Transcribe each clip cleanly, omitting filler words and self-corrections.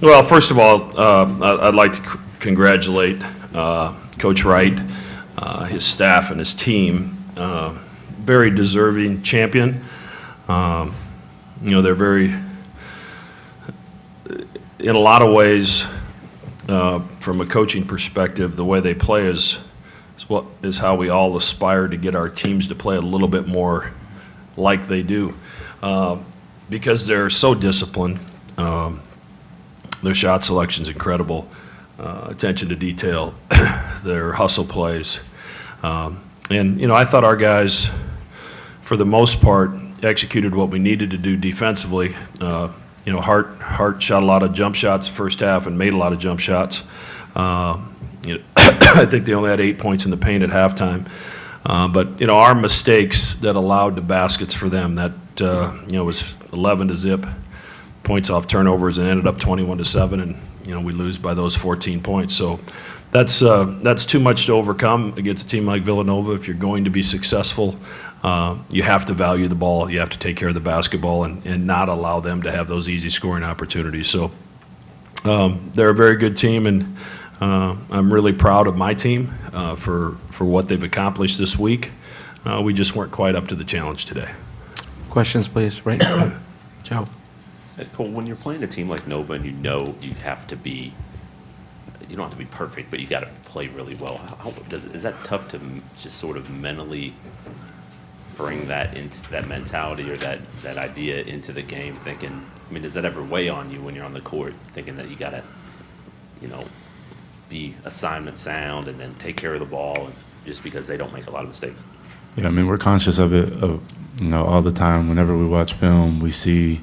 Well, first of all, I'd like to congratulate Coach Wright, his staff, and his team. Very deserving champion. They're very, in a lot of ways, from a coaching perspective, the way they play is how we all aspire to get our teams to play a little bit more like they do, because they're so disciplined. Their shot selection's incredible, attention to detail, their hustle plays, and I thought our guys, for the most part, executed what we needed to do defensively. Hart shot a lot of jump shots the first half and made a lot of jump shots. I think they only had 8 points in the paint at halftime. But our mistakes that allowed the baskets for them, that was 11-0 points off turnovers and ended up 21-7, and we lose by those 14 points. So that's too much to overcome against a team like Villanova. If you're going to be successful, you have to value the ball, you have to take care of the basketball, and not allow them to have those easy scoring opportunities. So they're a very good team, and I'm really proud of my team for what they've accomplished this week. We just weren't quite up to the challenge today. Questions, please. Right, Joe. Cole, when you're playing a team like Nova and you know you have to be, you don't have to be perfect, but you got to play really well. Is that tough to just sort of mentally bring that into that mentality or that idea into the game? Thinking, I mean, does that ever weigh on you when you're on the court, thinking that you got to, be assignment sound and then take care of the ball, and just because they don't make a lot of mistakes? Yeah, I mean, we're conscious of it, all the time. Whenever we watch film, we see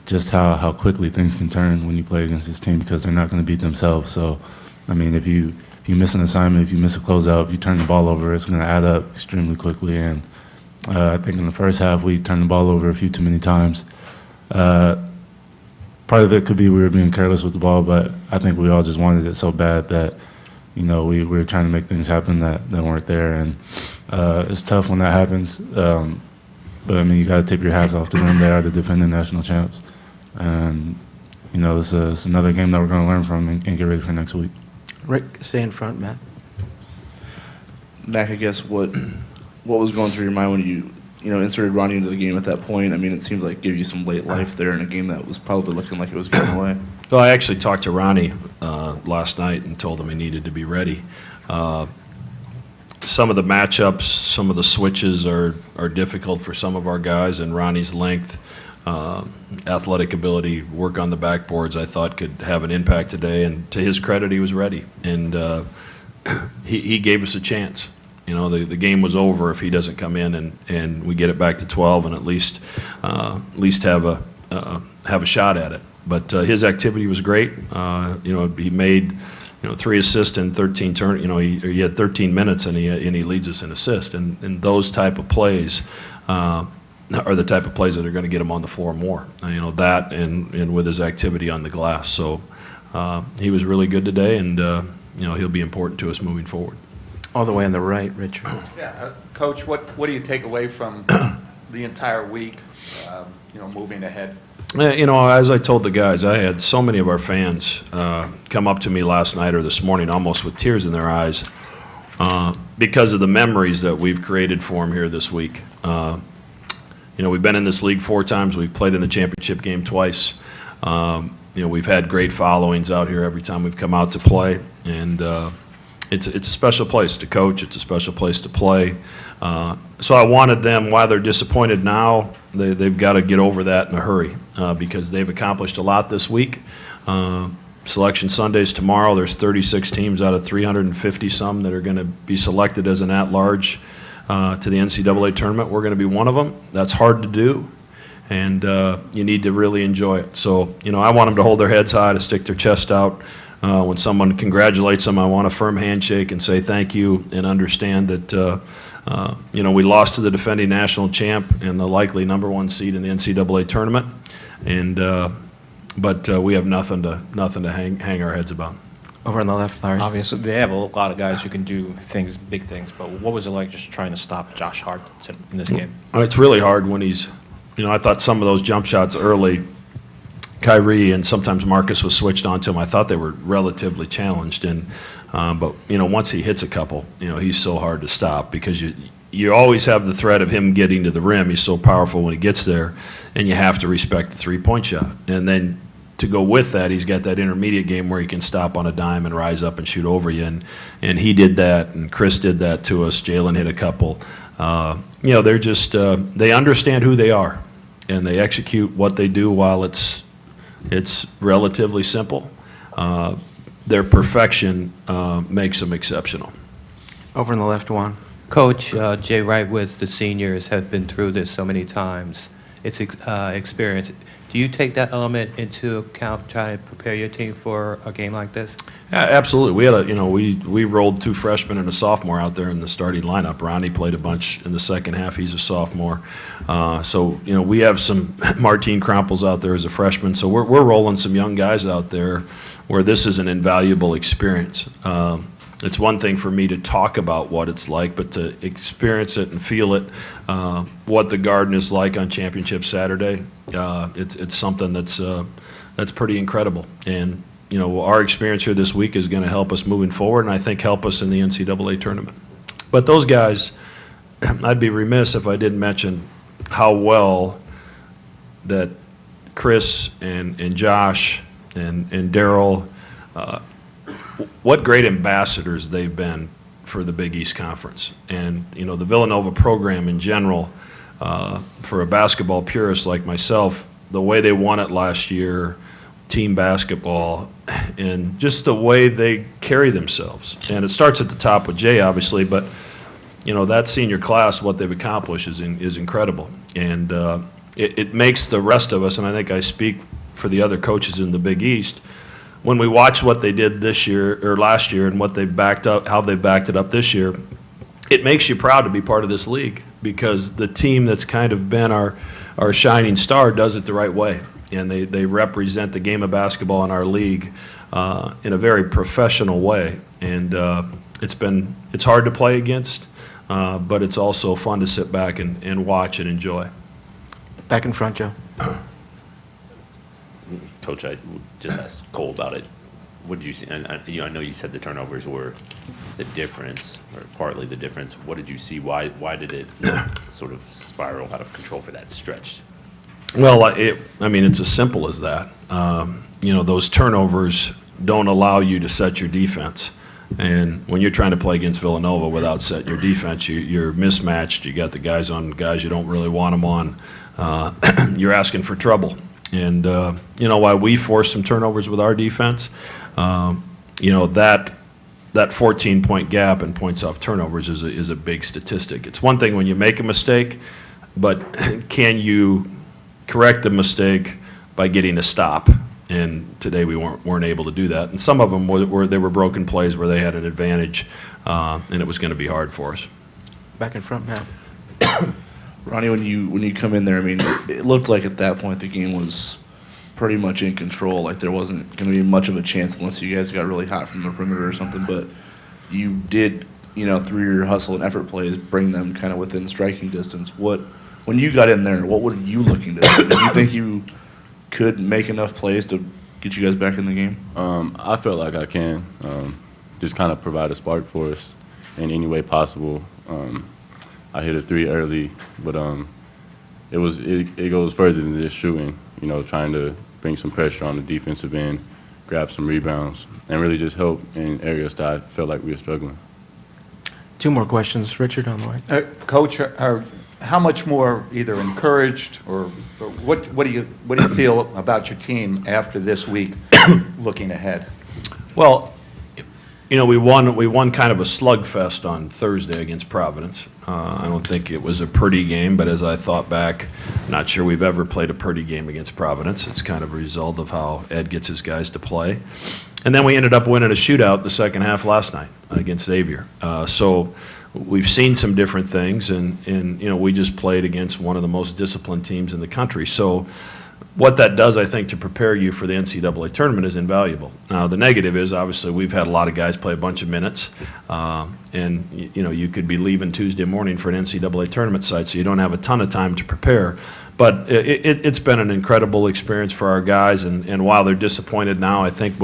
just how quickly things can turn when you play against this team, because they're not going to beat themselves. So, I mean, if you miss an assignment, if you miss a closeout, if you turn the ball over, it's going to add up extremely quickly. And I think in the first half, we turned the ball over a few too many times. Part of it could be we were being careless with the ball, but I think we all just wanted it so bad that, we were trying to make things happen that weren't there. And it's tough when that happens. But, I mean, you got to tip your hats off to them. They are the defending national champs. And, it's another game that we're going to learn from and get ready for next week. Rick, stay in front, Matt. Mac, I guess what was going through your mind when you inserted Ronnie into the game at that point? I mean, it seemed like give you some late life there in a game that was probably looking like it was getting away. Well, I actually talked to Ronnie last night and told him he needed to be ready. Some of the matchups, some of the switches are difficult for some of our guys, and Ronnie's length, athletic ability, work on the backboards, I thought could have an impact today. And to his credit, he was ready, and he gave us a chance. The game was over if he doesn't come in and we get it back to 12 and at least have a shot at it. But his activity was great. He made 3 assists and 13 turn. He had 13 minutes and he leads us in assists. And those type of plays are the type of plays that are going to get him on the floor more. That and with his activity on the glass. So he was really good today, and he'll be important to us moving forward. All the way on the right, Richard. Yeah, Coach, what do you take away from the entire week, moving ahead? As I told the guys, I had so many of our fans come up to me last night or this morning almost with tears in their eyes because of the memories that we've created for them here this week. We've been in this league 4 times. We've played in the championship game twice. We've had great followings out here every time we've come out to play, and it's a special place to coach. It's a special place to play. So I wanted them, while they're disappointed now, they've got to get over that in a hurry because they've accomplished a lot this week. Selection Sunday's tomorrow. There's 36 teams out of 350-some that are going to be selected as an at-large to the NCAA tournament. We're going to be one of them. That's hard to do, and you need to really enjoy it. So, I want them to hold their heads high, to stick their chest out. When someone congratulates them, I want a firm handshake and say thank you, and understand that we lost to the defending national champ and the likely #1 seed in the NCAA tournament, and but we have nothing to hang our heads about. Over on the left, Larry. Obviously, they have a lot of guys who can do things, big things. But what was it like just trying to stop Josh Hart in this game? It's really hard when he's, I thought some of those jump shots early Kyrie and sometimes Marcus was switched on to him, I thought they were relatively challenged. But once he hits a couple, he's so hard to stop because you always have the threat of him getting to the rim. He's so powerful when he gets there, and you have to respect the three-point shot. And then to go with that, he's got that intermediate game where he can stop on a dime and rise up and shoot over you. And he did that, and Chris did that to us. Jalen hit a couple. They're just they understand who they are, and they execute what they do while it's relatively simple. Their perfection makes them exceptional. Over on the left, Juan. Coach, Jay Wright with the seniors have been through this so many times. It's experience. Do you take that element into account, trying to prepare your team for a game like this? Yeah, absolutely. We had we rolled 2 freshmen and a sophomore out there in the starting lineup. Ronnie played a bunch in the second half. He's a sophomore. We have some Martine Krompels out there as a freshman. So we're rolling some young guys out there where this is an invaluable experience. It's one thing for me to talk about what it's like, but to experience it and feel it, what the Garden is like on Championship Saturday, it's something that's pretty incredible. And our experience here this week is going to help us moving forward, and I think help us in the NCAA tournament. But those guys, I'd be remiss if I didn't mention how well that Chris and Josh and Daryl, what great ambassadors they've been for the Big East Conference. And, the Villanova program in general, for a basketball purist like myself, the way they won it last year, team basketball, and just the way they carry themselves. And it starts at the top with Jay, obviously, but, that senior class, what they've accomplished is incredible. And it makes the rest of us, and I think I speak for the other coaches in the Big East, when we watch what they did this year or last year and what they backed up, how they backed it up this year, it makes you proud to be part of this league because the team that's kind of been our shining star does it the right way. And they represent the game of basketball in our league in a very professional way. And it's hard to play against, but it's also fun to sit back and watch and enjoy. Back in front, Joe. Coach, I just asked Cole about it. What did you see? And I know you said the turnovers were the difference, or partly the difference. What did you see? Why did it sort of spiral out of control for that stretch? Well, it's as simple as that. Those turnovers don't allow you to set your defense. And when you're trying to play against Villanova without setting your defense, you're mismatched. You got the guys on guys you don't really want them on. You're asking for trouble. And, while we forced some turnovers with our defense, that 14-point gap in points off turnovers is a big statistic. It's one thing when you make a mistake, but can you correct the mistake by getting a stop? And today we weren't able to do that. And some of them were broken plays where they had an advantage, and it was going to be hard for us. Back in front, Matt. Ronnie, when you come in there, it looked like at that point the game was pretty much in control. Like there wasn't going to be much of a chance unless you guys got really hot from the perimeter or something. But you did, through your hustle and effort plays, bring them kind of within striking distance. When you got in there, what were you looking to do? Did you think you could make enough plays to get you guys back in the game? I felt like I can just kind of provide a spark for us in any way possible. I hit a 3 early, but it goes further than just shooting. Trying to bring some pressure on the defensive end, grab some rebounds, and really just help in areas that I felt like we were struggling. 2 more questions. Richard on the way. Coach, how much more either encouraged or what do you feel about your team after this week, looking ahead? Well, we won kind of a slugfest on Thursday against Providence. I don't think it was a pretty game, but as I thought back, not sure we've ever played a pretty game against Providence. It's kind of a result of how Ed gets his guys to play. And then we ended up winning a shootout the second half last night against Xavier. So we've seen some different things, and we just played against one of the most disciplined teams in the country. So what that does, I think, to prepare you for the NCAA tournament is invaluable. Now, the negative is, obviously, we've had a lot of guys play a bunch of minutes, and, you could be leaving Tuesday morning for an NCAA tournament site, so you don't have a ton of time to prepare. But it's been an incredible experience for our guys, and while they're disappointed now, I think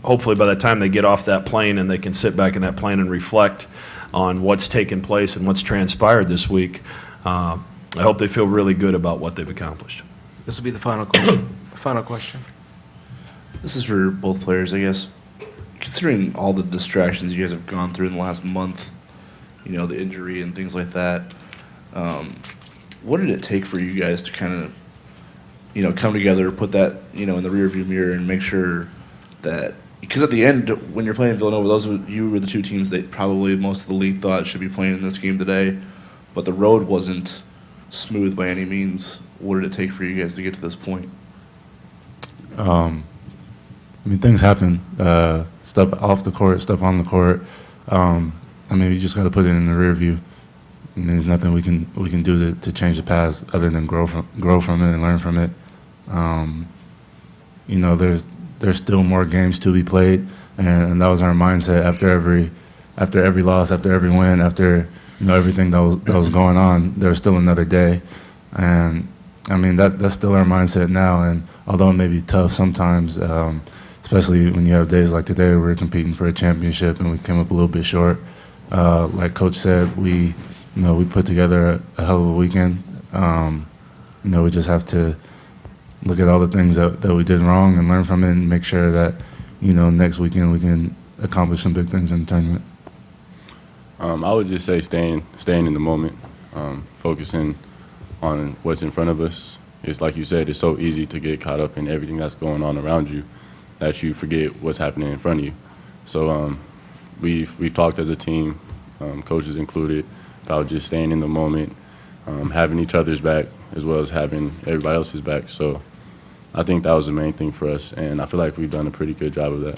hopefully by the time they get off that plane and they can sit back in that plane and reflect on what's taken place and what's transpired this week, I hope they feel really good about what they've accomplished. This will be the final question. Final question. This is for both players, I guess. Considering all the distractions you guys have gone through in the last month, the injury and things like that, what did it take for you guys to kind of, come together, put that, in the rearview mirror and make sure that, because at the end, when you're playing Villanova, you were the two teams that probably most of the league thought should be playing in this game today, but the road wasn't smooth by any means. What did it take for you guys to get to this point? Things happen. Stuff off the court, stuff on the court. You just got to put it in the rear view. There's nothing we can do to change the past other than grow from it and learn from it. There's still more games to be played, and that was our mindset after every loss, after every win, after everything that was going on. There was still another day, and that's still our mindset now. And although it may be tough sometimes, especially when you have days like today, we're competing for a championship and we came up a little bit short. Like Coach said, we put together a hell of a weekend. We just have to look at all the things that we did wrong and learn from it and make sure that, next weekend we can accomplish some big things in the tournament. I would just say staying in the moment, focusing on what's in front of us. It's like you said, it's so easy to get caught up in everything that's going on around you that you forget what's happening in front of you. So we've talked as a team, coaches included, about just staying in the moment, having each other's back as well as having everybody else's back. So I think that was the main thing for us, and I feel like we've done a pretty good job of that.